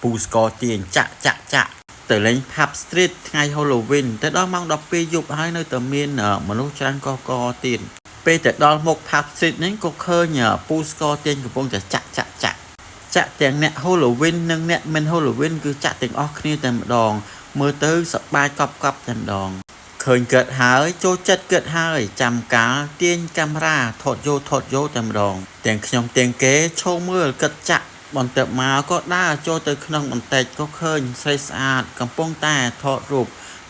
ពូស្កទាញចាក់ទៅលេង Pub Street ថ្ងៃ Halloween ទៅដល់ម៉ោង 12 យប់ហើយនៅតែមានមនុស្សច្រើនកកទៀតពេលទៅដល់មុខ Pub Street នេះក៏ឃើញពូស្កទាញកំពុងតែចាក់ទាំងអ្នក Halloween និងអ្នកមិន Halloween គឺចាក់ទាំងអស់គ្នាតែម្ដងមើលទៅសប្បាយកប់តែម្ដងឃើញកើតហើយចូលចិត្តកើតហើយចាំកាលទាញកាមេរ៉ាថតយកតែម្ដងទាំងខ្ញុំទាំងគេឈោមើលកើតចាក់បន្ទាប់មកក៏ដើរចូលទៅក្នុងបន្តិចក៏ឃើញស្រីស្អាតកំពុងតែថតរូប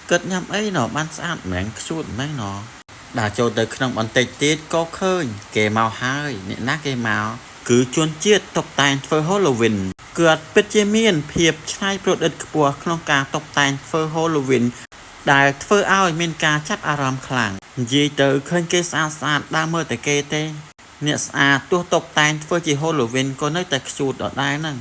គិតញ៉ាំអីណោះបានស្អាតមែនខ្ជូតមែនណោះដើរចូលទៅក្នុងបន្តិចទៀតក៏ឃើញគេមកហើយអ្នកណាគេមកគឺជនជាតិតុបតែងធ្វើ Halloween គឺអត់ពិតជាមានភាពច្នៃប្រឌិតខ្ពស់ក្នុងការតុបតែងធ្វើ Halloween ដែលធ្វើឲ្យមានការចាប់អារម្មណ៍ខ្លាំងនិយាយទៅឃើញគេស្អាតដើរមើលតែគេទេអ្នកស្អាតទោះតុបតែងធ្វើជា Halloween ក៏នៅតែខ្ជូតដដែលហ្នឹង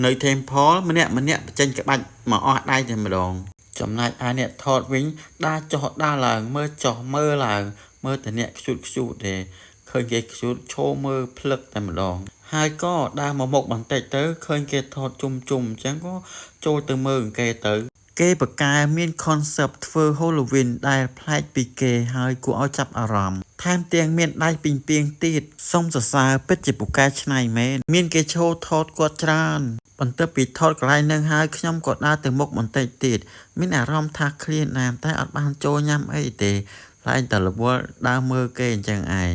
នៅ Temple ម្នាក់បញ្ចេញក្បាច់មកអស់ដៃតែម្ដងចំណែកឯអ្នកថតវិញដើរចុះដើរឡើងមើលចុះមើលឡើងមើលតែអ្នកខ្ជូតទេឃើញគេខ្ជូតឈោមើលភ្លឹកតែម្ដងហើយក៏ដើរមកមុខបន្តិចទៅឃើញគេថតជុំអញ្ចឹងក៏ចូលទៅមើលគេទៅគេបកកែមាន concept ធ្វើ Halloween ដែលប្លែកពីគេហើយគួរឲ្យចាប់អារម្មណ៍ថែមទាំងមានដៃពីងទៀតសុំសរសើរពិតជាពូកែច្នៃមែនមានគេឈោថតគាត់ច្រើនបន្ទាប់ពីថតកន្លែងនឹងហើយខ្ញុំក៏ដើរទៅមុខបន្តិចទៀតមានអារម្មណ៍ថាឃ្លានណាស់តែអត់បានចូលញ៉ាំអីទេតែតែរវល់ដើរមើលគេអញ្ចឹងឯង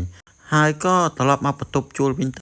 ហើយក៏ត្រឡប់មកបន្ទប់ជួលវិញ